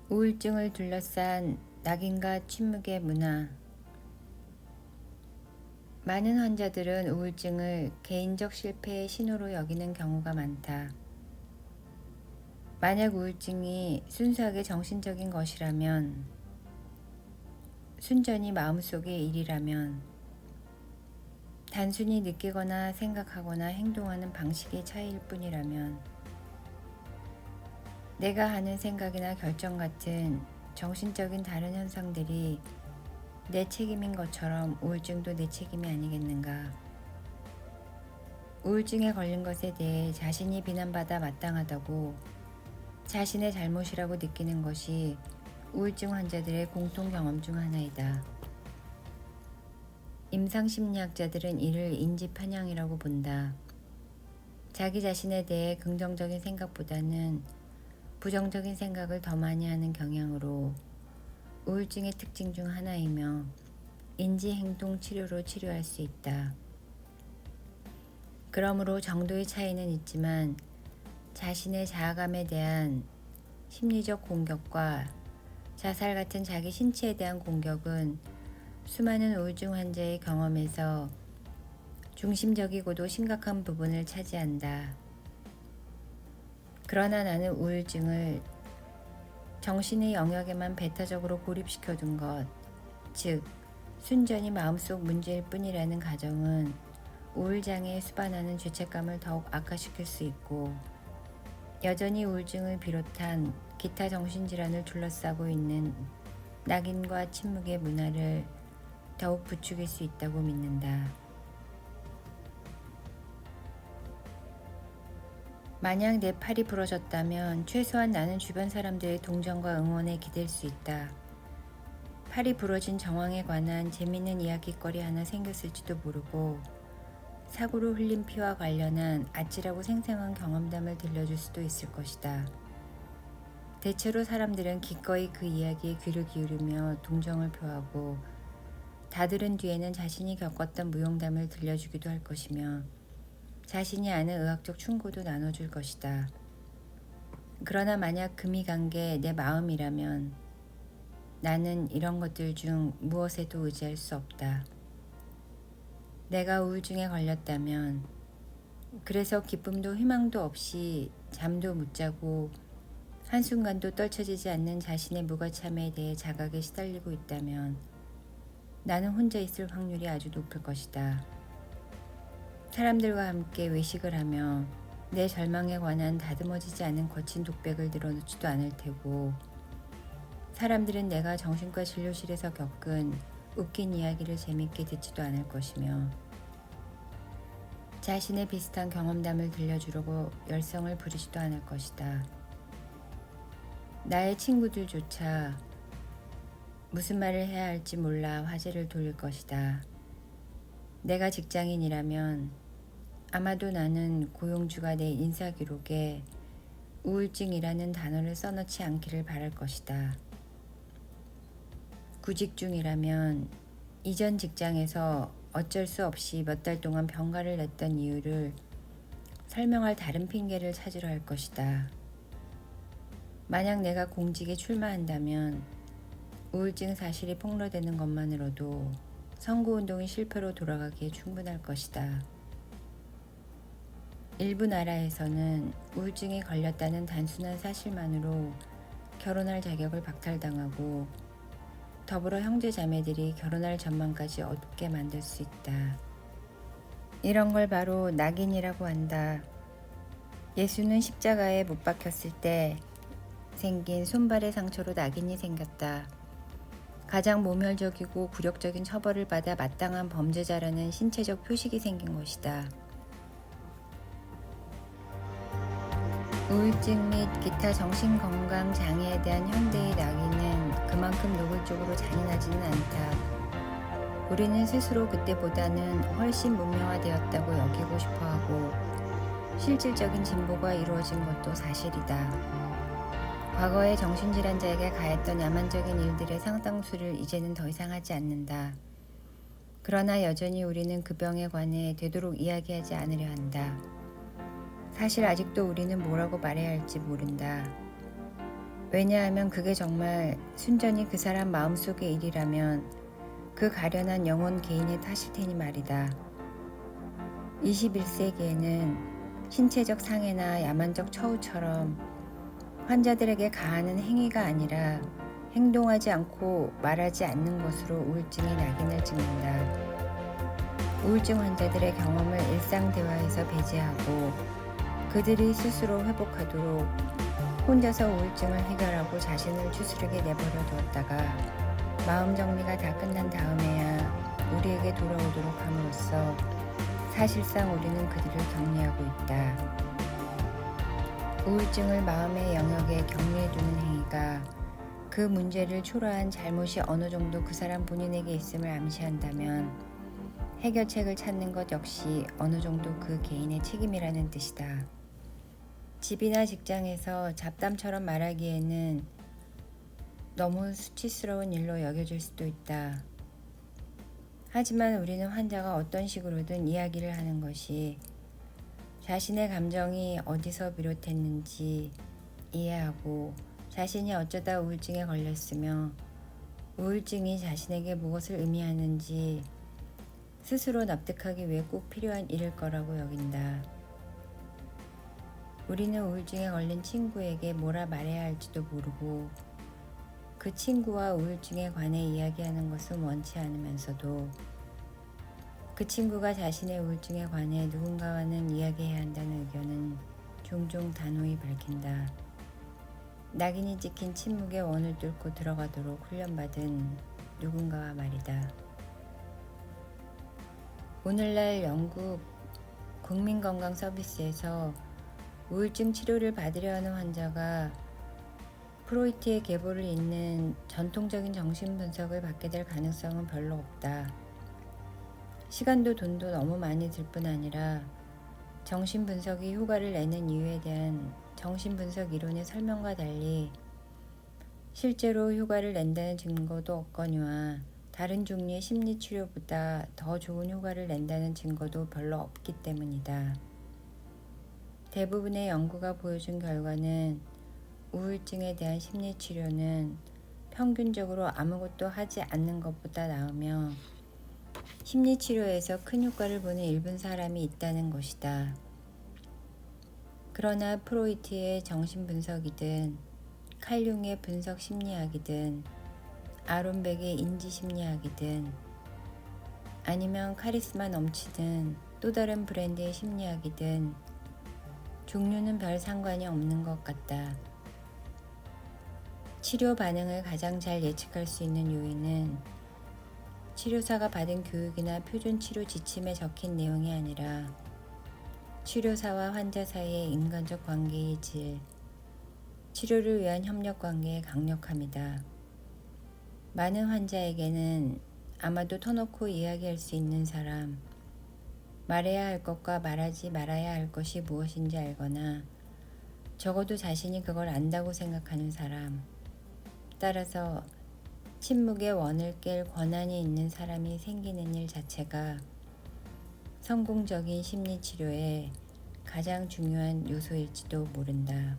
우울증을 둘러싼 낙인과 침묵의 문화. 많은 환자들은 우울증을 개인적 실패의 신호로 여기는 경우가 많다. 만약 우울증이 순수하게 정신적인 것이라면, 순전히 마음속의 일이라면, 단순히 느끼거나 생각하거나 행동하는 방식의 차이일 뿐이라면, 내가 하는 생각이나 결정 같은 정신적인 다른 현상들이 내 책임인 것처럼 우울증도 내 책임이 아니겠는가. 우울증에 걸린 것에 대해 자신이 비난받아 마땅하다고 자신의 잘못이라고 느끼는 것이 우울증 환자들의 공통 경험 중 하나이다. 임상심리학자들은 이를 인지편향이라고 본다. 자기 자신에 대해 긍정적인 생각보다는 부정적인 생각을 더 많이 하는 경향으로 우울증의 특징 중 하나이며 인지행동치료로 치료할 수 있다. 그러므로 정도의 차이는 있지만 자신의 자아감에 대한 심리적 공격과 자살 같은 자기 신체에 대한 공격은 수많은 우울증 환자의 경험에서 중심적이고도 심각한 부분을 차지한다. 그러나 나는 우울증을 정신의 영역에만 배타적으로 고립시켜둔 것, 즉 순전히 마음속 문제일 뿐이라는 가정은 우울장애에 수반하는 죄책감을 더욱 악화시킬 수 있고 여전히 우울증을 비롯한 기타 정신질환을 둘러싸고 있는 낙인과 침묵의 문화를 더욱 부추길 수 있다고 믿는다. 만약 내 팔이 부러졌다면 최소한 나는 주변 사람들의 동정과 응원에 기댈 수 있다. 팔이 부러진 정황에 관한 재미있는 이야기거리 하나 생겼을지도 모르고 사고로 흘린 피와 관련한 아찔하고 생생한 경험담을 들려줄 수도 있을 것이다. 대체로 사람들은 기꺼이 그 이야기에 귀를 기울이며 동정을 표하고 다들은 뒤에는 자신이 겪었던 무용담을 들려주기도 할 것이며 자신이 아는 의학적 충고도 나눠줄 것이다. 그러나 만약 금이 간 게 내 마음이라면 나는 이런 것들 중 무엇에도 의지할 수 없다. 내가 우울증에 걸렸다면, 그래서 기쁨도 희망도 없이 잠도 못 자고 한순간도 떨쳐지지 않는 자신의 무가참에 대해 자각에 시달리고 있다면 나는 혼자 있을 확률이 아주 높을 것이다. 사람들과 함께 외식을 하며 내 절망에 관한 다듬어지지 않은 거친 독백을 늘어놓지도 않을 테고 사람들은 내가 정신과 진료실에서 겪은 웃긴 이야기를 재밌게 듣지도 않을 것이며 자신의 비슷한 경험담을 들려주려고 열성을 부리지도 않을 것이다. 나의 친구들조차 무슨 말을 해야 할지 몰라 화제를 돌릴 것이다. 내가 직장인이라면 아마도 나는 고용주가 내 인사기록에 우울증이라는 단어를 써놓지 않기를 바랄 것이다. 구직 중이라면 이전 직장에서 어쩔 수 없이 몇 달 동안 병가를 냈던 이유를 설명할 다른 핑계를 찾으려 할 것이다. 만약 내가 공직에 출마한다면 우울증 사실이 폭로되는 것만으로도 선거운동이 실패로 돌아가기에 충분할 것이다. 일부 나라에서는 우울증에 걸렸다는 단순한 사실만으로 결혼할 자격을 박탈당하고 더불어 형제 자매들이 결혼할 전망까지 어둡게 만들 수 있다. 이런 걸 바로 낙인이라고 한다. 예수는 십자가에 못 박혔을 때 생긴 손발의 상처로 낙인이 생겼다. 가장 모멸적이고 굴욕적인 처벌을 받아 마땅한 범죄자라는 신체적 표식이 생긴 것이다. 우울증 및 기타 정신건강 장애에 대한 현대의 낙인은 그만큼 노골적으로 잔인하지는 않다. 우리는 스스로 그때보다는 훨씬 문명화되었다고 여기고 싶어하고 실질적인 진보가 이루어진 것도 사실이다. 과거에 정신질환자에게 가했던 야만적인 일들의 상당수를 이제는 더 이상 하지 않는다. 그러나 여전히 우리는 그 병에 관해 되도록 이야기하지 않으려 한다. 사실 아직도 우리는 뭐라고 말해야 할지 모른다. 왜냐하면 그게 정말 순전히 그 사람 마음속의 일이라면 그 가련한 영혼 개인의 탓일 테니 말이다. 21세기에는 신체적 상해나 야만적 처우처럼 환자들에게 가하는 행위가 아니라 행동하지 않고 말하지 않는 것으로 우울증이 낙인을 찍는다. 우울증 환자들의 경험을 일상 대화에서 배제하고 그들이 스스로 회복하도록 혼자서 우울증을 해결하고 자신을 추스르게 내버려 두었다가 마음 정리가 다 끝난 다음에야 우리에게 돌아오도록 함으로써 사실상 우리는 그들을 격리하고 있다. 우울증을 마음의 영역에 격리해두는 행위가 그 문제를 초래한 잘못이 어느 정도 그 사람 본인에게 있음을 암시한다면 해결책을 찾는 것 역시 어느 정도 그 개인의 책임이라는 뜻이다. 집이나 직장에서 잡담처럼 말하기에는 너무 수치스러운 일로 여겨질 수도 있다. 하지만 우리는 환자가 어떤 식으로든 이야기를 하는 것이 자신의 감정이 어디서 비롯했는지 이해하고 자신이 어쩌다 우울증에 걸렸으며 우울증이 자신에게 무엇을 의미하는지 스스로 납득하기 위해 꼭 필요한 일일 거라고 여긴다. 우리는 우울증에 걸린 친구에게 뭐라 말해야 할지도 모르고 그 친구와 우울증에 관해 이야기하는 것은 원치 않으면서도 그 친구가 자신의 우울증에 관해 누군가와는 이야기해야 한다는 의견은 종종 단호히 밝힌다. 낙인이 찍힌 침묵의 원을 뚫고 들어가도록 훈련받은 누군가와 말이다. 오늘날 영국 국민건강서비스에서 우울증 치료를 받으려 하는 환자가 프로이트의 계보를 잇는 전통적인 정신분석을 받게 될 가능성은 별로 없다. 시간도 돈도 너무 많이 들 뿐 아니라 정신분석이 효과를 내는 이유에 대한 정신분석 이론의 설명과 달리 실제로 효과를 낸다는 증거도 없거니와 다른 종류의 심리치료보다 더 좋은 효과를 낸다는 증거도 별로 없기 때문이다. 대부분의 연구가 보여준 결과는 우울증에 대한 심리치료는 평균적으로 아무것도 하지 않는 것보다 나으며 심리치료에서 큰 효과를 보는 일부 사람이 있다는 것이다. 그러나 프로이트의 정신분석이든 칼융의 분석심리학이든 아론백의 인지심리학이든 아니면 카리스마 넘치는 또 다른 브랜드의 심리학이든 종류는 별 상관이 없는 것 같다. 치료 반응을 가장 잘 예측할 수 있는 요인은 치료사가 받은 교육이나 표준 치료 지침에 적힌 내용이 아니라 치료사와 환자 사이의 인간적 관계의 질, 치료를 위한 협력 관계의 강력함이다. 많은 환자에게는 아마도 터놓고 이야기할 수 있는 사람, 말해야 할 것과 말하지 말아야 할 것이 무엇인지 알거나 적어도 자신이 그걸 안다고 생각하는 사람, 따라서 침묵의 원을 깰 권한이 있는 사람이 생기는 일 자체가 성공적인 심리치료의 가장 중요한 요소일지도 모른다.